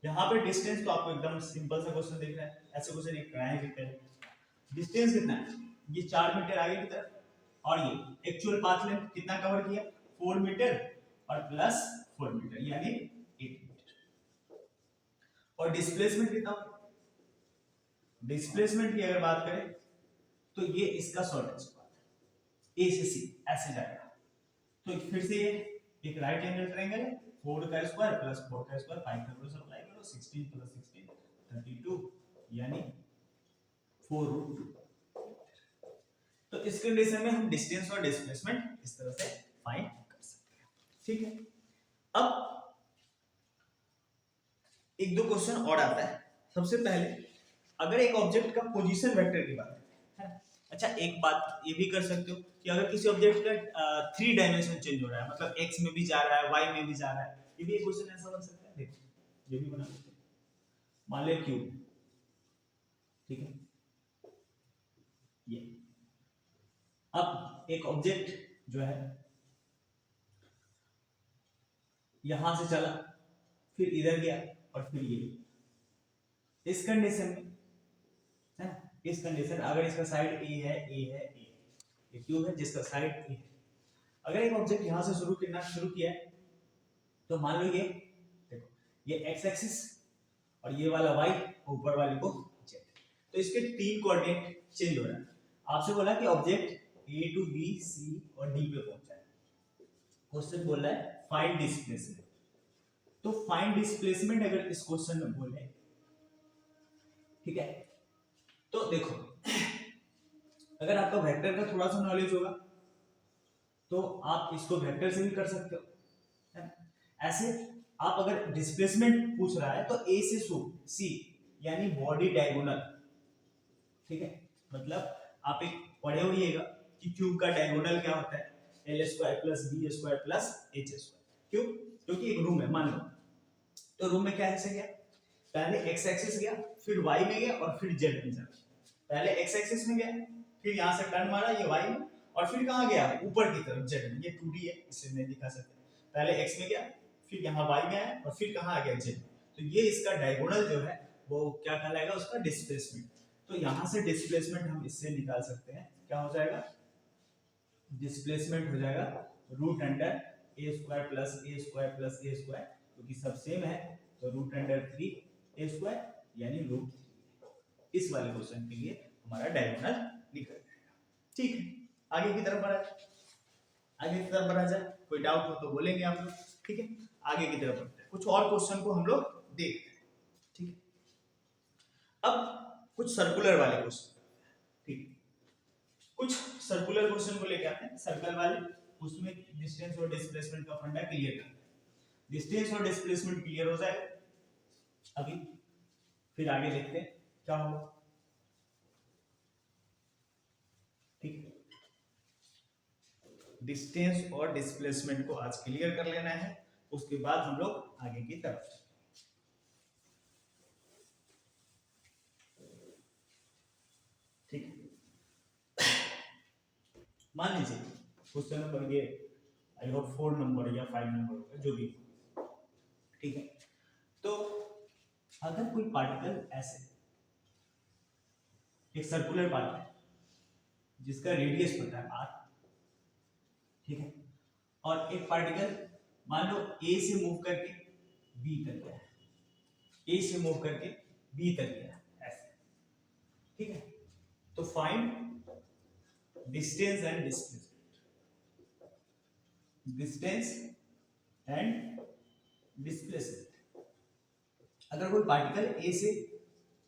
यहाँ पे डिस्टेंस तो आपको एकदम सिंपल सा क्वेश्चन दिख रहा है, ऐसे क्वेश्चन एक कराएंगे पहले। डिस्टेंस कितना है, ये 4 मीटर आगे की तरफ, और ये एक्चुअल पाथ लेंथ कितना कवर किया 4 मीटर और प्लस 4 मीटर यानी 8 मीटर। और डिस्प्लेसमेंट कितना, डिस्प्लेसमेंट की अगर बात करें तो ये इसका शॉर्टेस्ट पाथ है, ए से सी ऐसे जाएगा। तो फिर से ये एक राइट एंगल ट्रायंगल है, 4 का स्क्वायर प्लस 4 का स्क्वायर, 5 का क्रॉस अप्लाई करो, 16 प्लस 16 32 यानी 4√2। तो इस कंडीशन में हम डिस्टेंस और डिस्प्लेसमेंट इस तरह से फाइंड कर सकते हैं। ठीक है, अब एक दो क्वेश्चन और आता है। सबसे पहले अगर एक ऑब्जेक्ट का पोजीशन वेक्टर की बात है, अच्छा एक बात ये भी कर सकते हो कि अगर किसी ऑब्जेक्ट का 3 डायमेंशन चेंज हो रहा है, मतलब एक्स में भी जा रहा है वाई में भी जा रहा है, ये भी एक क्वेश्चन ऐसा बन सकता है। देखो ये भी बना सकते हैं, मान ले क्यूब, ठीक है, ये अब एक ऑब्जेक्ट जो है यहां से चला, फिर इधर गया और फिर ये, इस कंडीशन में है ना, इस कंडीशन अगर इसका साइड ए है, ये क्यूब है जिसका साइड ए है, अगर एक ऑब्जेक्ट यहां से शुरू किया है तो मान लो ये देखो, ये एक्स एक्सिस और ये वाला वाई, ऊपर वाले को जेड, तो इसके 3 कोऑर्डिनेट चेंज हो रहा है। आपसे बोला कि object A to B C और डी पे पहुंचा है, क्वेश्चन बोल रहा है फाइंड डिस्प्लेसमेंट। तो फाइंड डिस्प्लेसमेंट अगर इस क्वेश्चन में बोले, ठीक है, तो देखो अगर आपका वेक्टर का थोड़ा सा नॉलेज होगा तो आप इसको वेक्टर से भी कर सकते हो, है ना। ऐसे आप अगर डिस्प्लेसमेंट पूछ रहा है तो ए से सी यानी बॉडी डायगोनल, ठीक है, मतलब आप एक पढ़े होइएगा कि क्यूब का डायगोनल क्या होता है, L square plus B square plus H square. क्यों, क्योंकि एक रूम है, मान लो तो रूम में क्या ऐसे गया, पहले एक्स एक्सिस गया, फिर वाई में गया और फिर जेड में जा, पहले एक्स एक्सिस में गया, फिर यहां से टर्न मारा ये वाई में, और फिर कहां गया ऊपर की तरफ जेड में। ये 2D है इसे नहीं दिखा सकते, पहले एक्स में गया, फिर यहाँ वाई में आया और फिर कहां आ गया जेड। तो ये इसका डायगोनल जो है वो क्या कहलाएगा, उसका डिस्प्लेसमेंट। तो यहां से डिस्प्लेसमेंट हम इससे निकाल सकते हैं, क्या हो जाएगा, डिस्प्लेसमेंट हो जाएगा रूट अंडर ए स्क्वायर प्लस ए स्क्वायर प्लस ए स्क्वायर, क्योंकि सब सेम है तो रूट अंडर 3 ए स्क्वायर यानी रूट 3। इस वाले क्वेश्चन के लिए हमारा डायगोनल निकल जाएगा। ठीक है, आगे की तरफ बढ़ा जाए, कोई डाउट हो तो बोलेंगे आप लोग। ठीक है, आगे की तरफ बढ़ते हैं, कुछ और क्वेश्चन को हम लोग देखते हैं। ठीक है, अब कुछ सर्कुलर वाले क्वेश्चन, ठीक है, कुछ सर्कुलर क्वेश्चन को लेके आते हैं, सर्कल वाले, उसमें डिस्टेंस और डिस्प्लेसमेंट का फंडा क्लियर करते हैं। डिस्टेंस और डिस्प्लेसमेंट क्लियर हो जाए, अभी फिर आगे देखते हैं क्या होगा। ठीक है, डिस्टेंस और डिस्प्लेसमेंट को आज क्लियर कर लेना है, उसके बाद हम लोग आगे की तरफ। ठीक है, मान लीजिए क्वेश्चन नंबर ये आई होप 4 नंबर या 5 नंबर होगा जो भी। ठीक है, तो अगर कोई पार्टिकल ऐसे एक सर्कुलर पार्टिकल जिसका रेडियस पता है r, ठीक है, और एक पार्टिकल मान लो a से मूव करके b तक गया है, a से मूव करके b तक गया है ऐसे। ठीक है, तो find distance and displacement, distance and displacement. अगर कोई पार्टिकल a से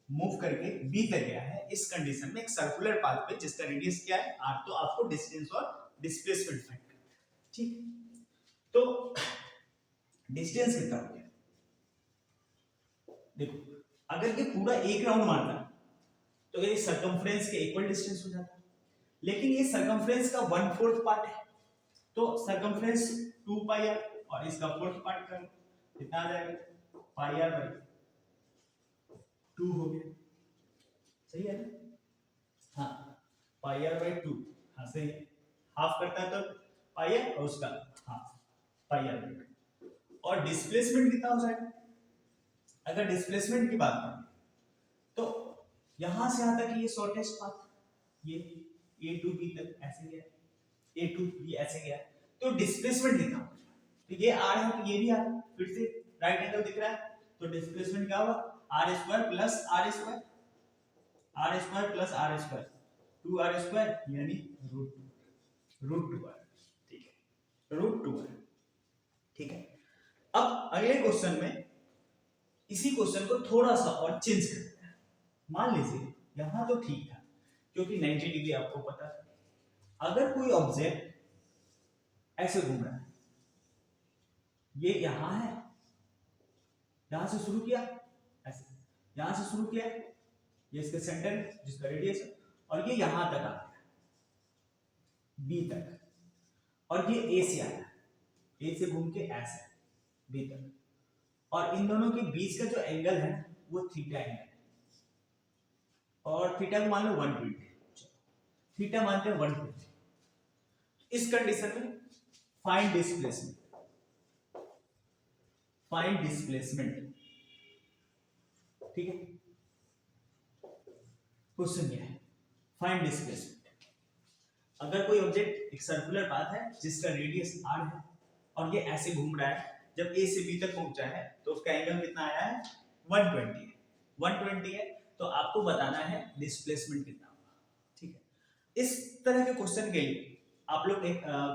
मूव करके b तक गया है इस कंडीशन में एक सर्कुलर पाथ पे जिसका रेडियस क्या है r, तो आपको डिस्टेंस और डिस्प्लेसमेंट फाइंड करना है। ठीक, तो डिस्टेंस कितना हो गया देखो, अगर ये पूरा एक राउंड मारता तो ये सर्कमफ्रेंस के इक्वल डिस्टेंस हो जाता, लेकिन ये सर्कमफ्रेंस का 1/4 पार्ट है, तो सर्कमफ्रेंस 2 पाई आर और इसका 4th पार्ट करो कितना आ जाएगा पाई आर बाई 2 हो गया। सही है ना? हाँ, पाई आर बाई 2, हाँ सही है, हाफ करता है तो पाई आर और उसका हाफ पाई आर बाई 2। और डिस्प्लेसमेंट कितना हो जाएगा, अगर डिस्प्लेसमेंट की बात करें तो यहां से यहां तक ये शॉर्टेस्ट पाथ, ये a टू b तक ऐसे गया, a टू b ऐसे गया, तो डिस्प्लेसमेंट कितना होगा, तो ये r है तो ये भी r, फिर से राइट एंगल दिख रहा है, तो डिस्प्लेसमेंट क्या होगा r square plus r square, r square plus r square 2r square यानी √2r। ठीक है, √2r। ठीक है, अब अगले क्वेश्चन में इसी क्वेश्चन को थोड़ा सा और चेंज करते हैं। मान लीजिए यहां तो ठीक था क्योंकि 90 डिग्री आपको पता है, अगर कोई ऑब्जेक्ट ऐसे घूम रहा है, ये यहां है, यहां से शुरू किया ऐसे, यहां से शुरू किया, ये इसका सेंटर जिसका रेडियस है, और ये यहां तक आ गया बी तक, और ये ए से आया, ए से घूम के ऐसे बी तक, और इन दोनों के बीच का जो एंगल है वो थीटा एंगल है, और थीटा को मान लो 120, थीटा मानते हैं 120। इस कंडीशन में फाइंड डिस्प्लेसमेंट, फाइंड डिस्प्लेसमेंट। ठीक है, क्वेश्चन क्या है, फाइंड डिस्प्लेसमेंट। अगर कोई ऑब्जेक्ट एक सर्कुलर पाथ है जिसका रेडियस r है और ये ऐसे घूम रहा है, जब a से b तक पहुंचा है तो उसका एंगल कितना आया है 120 है, 120 है, तो आपको बताना है डिस्प्लेसमेंट कितना होगा। ठीक है, इस तरह के क्वेश्चन के लिए आप लोग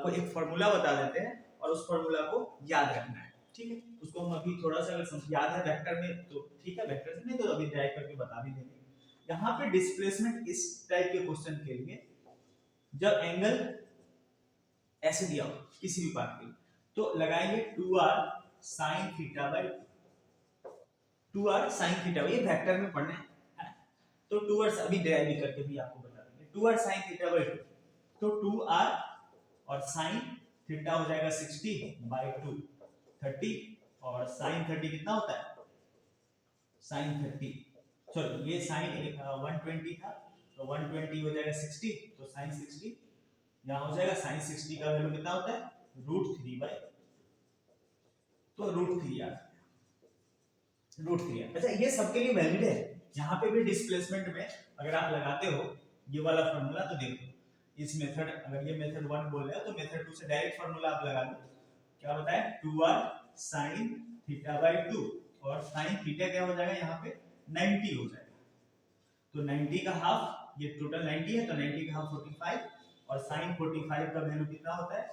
कोई एक फार्मूला बता देते हैं और उस फार्मूला को याद रखना है। ठीक है, उसको हम अभी थोड़ा सा अगर याद है वेक्टर में तो ठीक है, वेक्टर से नहीं तो अभी ड्राइव करके बता भी देंगे। यहाँ पे डिस्प्लेसमेंट इस टाइप के क्वेश्चन के लिए जब एंगल ऐसे दिया हो किसी भी पार्ट के लिए तो लगाएंगे 2r sin theta by 2r sin theta, ये वेक्टर में पढ़ना है, तो 2r अभी ड्राइव भी करके भी आपको बता देंगे, 2r sin थीटा बाय 2, तो 2r और sin थीटा हो जाएगा 60 बाय 2 30, और sin 30 कितना होता है sin 30, सॉरी ये sin 120 था तो 120 हो जाएगा 60, तो sin 60 यहाँ हो जाएगा, sin 60 का वैल्यू कितना होता है √3 बाय, तो √3 आ गया, √3। अच्छा ये सबके लिए वैलिड है, यहाँ पे भी डिस्प्लेसमेंट में अगर आप लगाते हो ये वाला फार्मूला तो देखो इस मेथड, अगर ये मेथड 1 बोल रहे हो तो मेथड 2 से डायरेक्ट फार्मूला आप लगा दो, क्या बताया 2r sin थीटा बाय 2, और sin थीटा क्या हो जाएगा यहाँ पे 90 हो जाएगा, तो 90 का हाफ, ये टोटल 90 है तो 90 का हाफ 45, और sin 45 का वैल्यू कितना होता है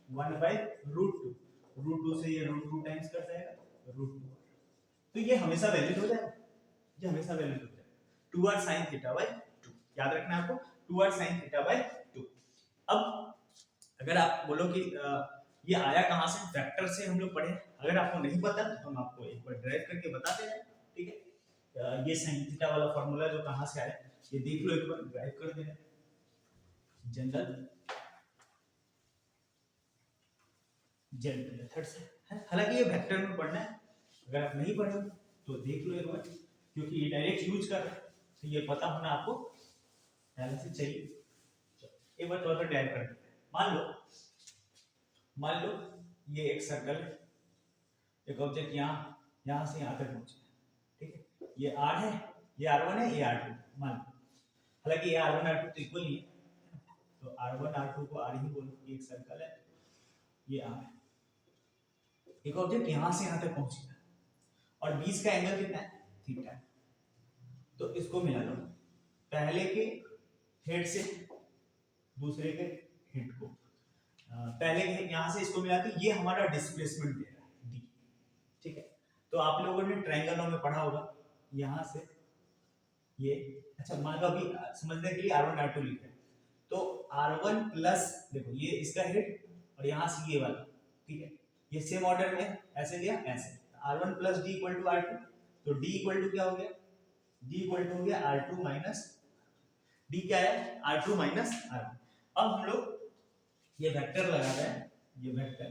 1/√2, √2 से ये √2 टाइम्स कर जाएगा √2, तो ये हमेशा वैलिड हो जाएगा, ये हमेशा वैलिड हो जाएगा 2r sin थीटा बाय 2, याद रखना है आपको 2r sin थीटा बाय 2। अब अगर आप बोलो कि ये आया कहां से, वेक्टर से हम लोग पढ़े, अगर आपको नहीं पता तो हम आपको एक बार ड्राइव करके बताते हैं। ठीक है, ये साइन थीटा वाला फॉर्मूला जो कहां से आया ये देख लो एक बार, ड्राइव कर देना जनरल मेथड से है। हालांकि ये वेक्टर में पढ़ना है, अगर आप नहीं पढ़े तो देख लो एक बार, क्योंकि ये डायरेक्ट यूज कर रहे हैं तो ये पता होना आपको पहले से चाहिए। एक बार थोड़ा सा ड्राइव कर देते हैं। मान लो ये एक सर्कल है, एक ऑब्जेक्ट यहाँ से यहाँ तक पहुंचे, ठीक है, ये r है, ये r1 है, ये r2 मान लो। हालांकि ये r1 r2 तो इक्वल ही है, तो r1 r2 को r ही बोलो, ये एक सर्कल है, ये r है। एक ऑब्जेक्ट यहाँ से यहाँ तक पहुंचेगा और बीच का एंगल कितना है, थीटा है। तो इसको मिला लो, पहले के हेड से दूसरे के हेड को, पहले के यहाँ से इसको मिला के ये हमारा डिस्प्लेसमेंट दे रहा है d, ठीक है। तो आप लोगों ने ट्रायंगलों में पढ़ा होगा, यहाँ से ये, अच्छा मान लो अभी समझने के लिए r1 r2 लिखा है, तो r1 प्लस, देखो ये इसका हेड और यहाँ से ये वाला, ठीक है, ये सेम ऑर्डर में ऐसे लिया, ऐसे r1 plus d equal to r2, तो d इक्वल टू क्या हो गया, d इक्वल टू हो गया r2 माइनस d, क्या है r2 माइनस r1। अब हम लोग ये वेक्टर लगा रहे हैं, ये वेक्टर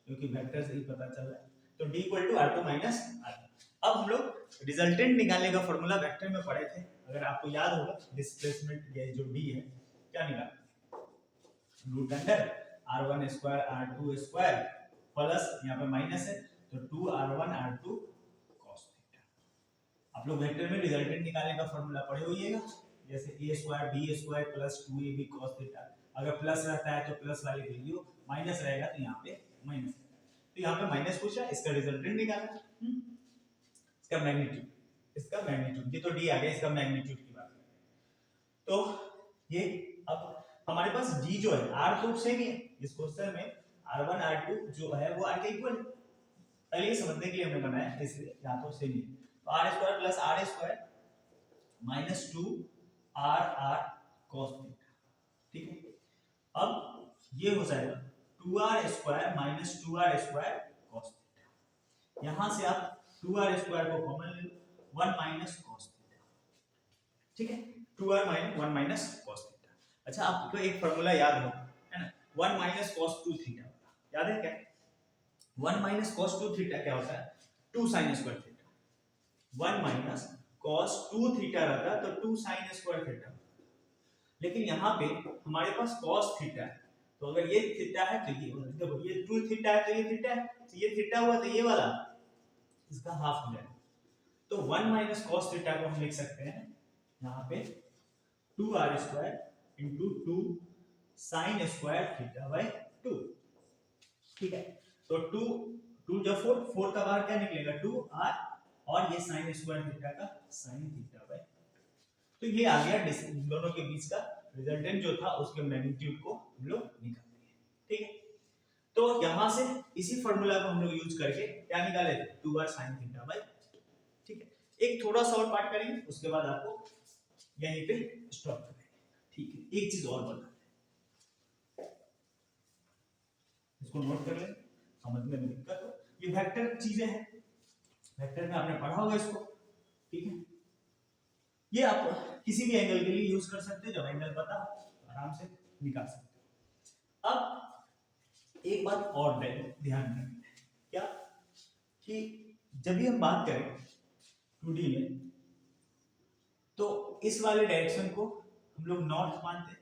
क्योंकि वेक्टर से ही पता चल रहा है, तो d equal to r2 minus r1। अब हम लोग रिजल्टेंट निकालने का फॉर्मूला वेक्टर में पढ़े थे, अगर आपको याद होगा, डिस्प्लेसमेंट ये जो d है क्या निकाला, root under r1 square r2 square plus यहाँ पे माइनस है तो 2r1 r2 cos थीटा। आप लोग वेक्टर में रिजल्टेंट निकालने का फॉर्मूला पढ़े होइएगा, जैसे a square b square plus 2ab cos theta. अगर प्लस रहता है तो प्लस वाली वैल्यू, माइनस रहेगा तो यहाँ पे माइनस, तो यहाँ पे माइनस पूछा, इसका रिजल्टेंट निकालना, इसका मैग्नीट्यूड ये तो d आ गया, इसका मैग्नीट्यूड की बात करें तो ये, अब हमारे पास g जो है r तो सेम ही है, इस क्वेश्चन में r1 r2 जो है वो r के इक्वल है, पहले ये समझने के लिए हमने बनाया, इसलिए यहाँ तो सेम ही है, तो r square plus r square minus 2 r cos theta, ठीक है। अब ये हो जाएगा 2r square minus 2r square cos theta, यहां से आप 2r स्क्वायर को कॉमन ले लो, 1 माइनस cos थीटा, ठीक है, 2r minus 1 minus cos theta. अच्छा आपको एक फार्मूला याद हो, है ना, 1 माइनस cos 2 थीटा याद है क्या, 1 माइनस cos 2 थीटा क्या होता है, 2 sin square theta. 1 minus cos 2 theta रहता तो 2 sin स्क्वायर थीटा, लेकिन यहाँ पे हमारे पास cos थीटा है, तो अगर ये थीटा है तो ये, देखो ये 2 थीटा है तो ये थीटा है, तो ये थीटा हुआ तो ये वाला इसका हाफ हो जाएगा, तो 1 माइनस cos थीटा को हम लिख सकते हैं यहाँ पे 2r square into 2 sin square theta by 2, ठीक है। तो 2 जब 4 का बाहर क्या निकलेगा 2r, और ये sin स्क्वायर थीटा का sin थीटा बाय, तो ये आ गया इन दोनों के बीच का रिजल्टेंट जो था, उसके मैग्नीट्यूड को हम लोग निकाल दिए, ठीक है। तो यहां से इसी फार्मूला को हम लोग यूज करके क्या निकाले थे, 2r sin थीटा बाय, ठीक है। एक थोड़ा सा और पार्ट करेंगे, उसके बाद आपको यहीं पे स्टॉप करेंगे, ठीक है। एक चीज और बता दें, इसको नोट कर लें, समझने में दिक्कत हो, ये वेक्टर चीजें हैं, वेक्टर में आपने पढ़ा होगा इसको, ठीक है। ये आप किसी भी एंगल के लिए यूज कर सकते हैं, जब एंगल पता आराम से निकाल सकते हो। अब एक बात और ध्यान रखें, क्या कि जब भी हम बात करें 2D में, तो इस वाले डायरेक्शन को हम लोग नॉर्थ मानते हैं,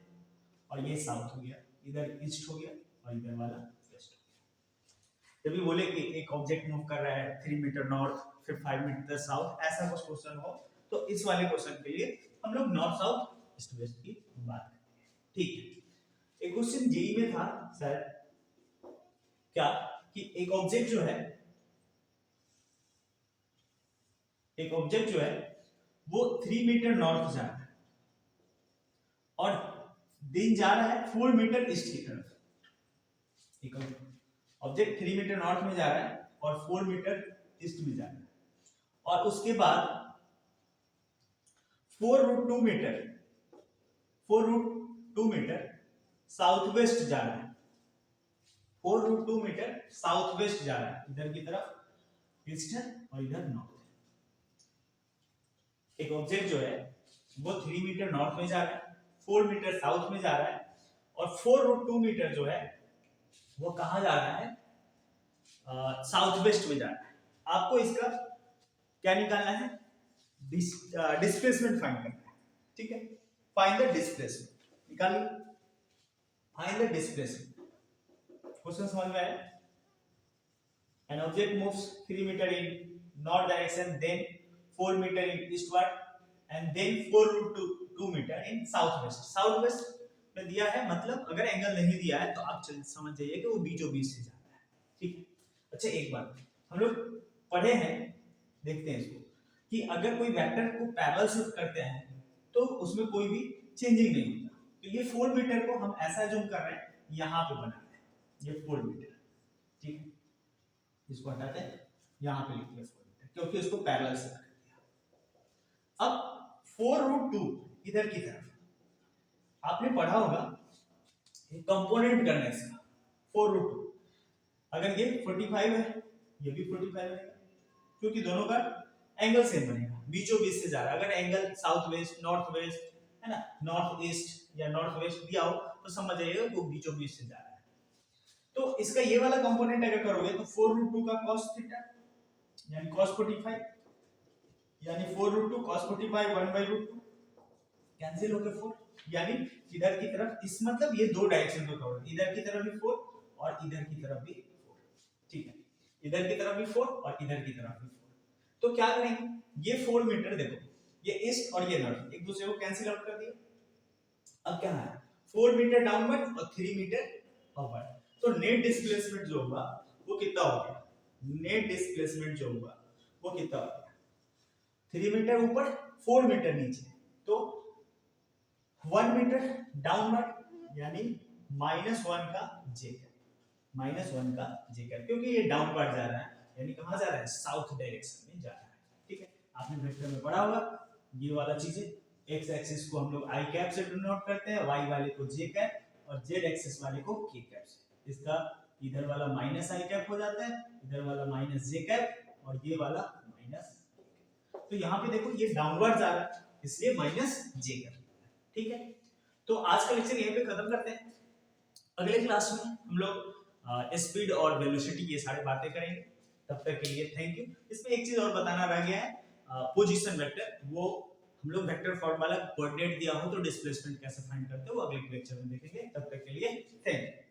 और ये साउथ हो गया, इधर ईस्ट हो गया, और इधर वाला वेस्ट हो गया। जब भी बोले कि एक ऑब्जेक्ट मूव कर रहा है 3 मीटर नॉर्थ फिर 5 मीटर साउथ, ऐसा कुछ क्वेश्चन हो, तो इस वाले क्वेश्चन के लिए हम लोग नॉर्थ साउथ ईस्ट वेस्ट की बात करते हैं, ठीक है। एक क्वेश्चन जेई में था शायद, क्या कि एक ऑब्जेक्ट जो है वो 3 मीटर नॉर्थ जा रहा है और दिन जा रहा है 4 मीटर ईस्ट की तरफ। एक ऑब्जेक्ट 3 मीटर नॉर्थ में जा रहा है और 4 मीटर ईस्ट में जा रहा है, और उसके बाद 4√2 मीटर साउथ वेस्ट जा रहा है, 4√2 मीटर साउथ वेस्ट जा रहा है, इधर की तरफ ईस्ट है और इधर नॉर्थ है। एक ऑब्जेक्ट जो है वो 3 मीटर नॉर्थ में जा रहा है, 4 मीटर साउथ में जा रहा है, और 4√2 मीटर जो है वो कहाँ जा रहा है, साउथ वेस्ट में जा रहा है। आपको इसका क्या निकालना है, डिस्प्लेसमेंट फाइंड करना है, ठीक है। फाइंड द डिस्प्लेसमेंट, निकालिए, फाइंड द डिस्प्लेसमेंट। क्वेश्चन समझ में आया? An object moves 3 meter in north direction, then 4 meter in eastward, and then 4√2 meter in southwest. Southwest में दिया है, मतलब अगर एंगल नहीं दिया है तो आप समझ जाइए कि वो बीचों बीच से जा रहा है, ठीक है। अच्छा एक बात हम लोग पढ़े हैं, देखते हैं इसको, कि अगर कोई वेक्टर को पैरेलल शिफ्ट करते हैं तो उसमें कोई भी चेंजिंग नहीं होता। तो ये 4 मीटर को हम ऐसा जूम कर रहे हैं, यहाँ पे बना रहे हैं, ये 4 मीटर, ठीक है। इसको हटाते हैं, यहाँ पे लिखते हैं 4 मीटर, क्योंकि उसको पैरेलल से कर दिया। अब 4√2 इधर की तरफ आपने पढ़ा होगा कंपोनेंट करना है इसका, 4√2। अगर ये 45 है, ये भी 45 है, क्योंकि दोनों का एंगल सेम बनेगा, बीचों बीच से जा रहा है। अगर angle south west, north west है ना, नॉर्थ ईस्ट या नॉर्थ वेस्ट दिया हो तो समझ जाइएगा वो बीचों बीच से जा रहा है। तो इसका ये वाला कंपोनेंट अगर करोगे तो 4√2 का cos थीटा यानी cos 45, यानी 4√2 cos 45 1/√2 कैंसिल हो गए 4, यानी इधर की तरफ, इस मतलब ये दो डायरेक्शन को कवर, इधर की तरफ भी 4 और इधर की तरफ भी 4, ठीक है। इधर की तरफ भी 4 और इधर की तरफ भी 4। तो क्या करेंगे, ये 4 मीटर देखो, ये ईस्ट और ये नॉर्थ एक दूसरे को कैंसिल आउट कर दिए। अब क्या है, 4 मीटर डाउनवर्ड और 3 मीटर अपवर्ड। तो नेट डिस्प्लेसमेंट जो होगा वो कितना हो गया, नेट डिस्प्लेसमेंट जो होगा वो कितना हो गया, 3 मीटर ऊपर 4 मीटर नीचे, तो 1 मीटर डाउनवर्ड यानी -1 का जे कैप, -1 का जे कैप, क्योंकि ये डाउनवर्ड जा रहा है यानी कहां जा रहा है, साउथ डायरेक्शन में जा रहा है, ठीक है। आपने वेक्टर में पढ़ा होगा ये वाला चीजें, एक्स एक्सिस को हम लोग आई कैप से डिनोट करते हैं, वाई वाले को जे कैप और जेड एक्सिस वाले को के कैप से। इसका इधर वाला माइनस आई कैप हो जाता है, इधर वाला माइनस जे कैप और ये वाला माइनस। तो यहाँ पे देखो ये डाउनवर्ड जा रहा है इसलिए माइनस जे कैप, ठीक है। तो आज का लेक्चर यहीं पे खत्म करते हैं। अगले क्लास में हम लोग स्पीड और वेलोसिटी ये सारी बातें करेंगे। तब तक के लिए थैंक यू। इसमें एक चीज और बताना रह गया है, पोजीशन वेक्टर, वो हम लोग वेक्टर फॉर्मूला कोऑर्डिनेट दिया हो तो डिस्प्लेसमेंट कैसे फाइंड करते हो वो अगले लेक्चर में देखेंगे। तब तक के लिए थैंक यू।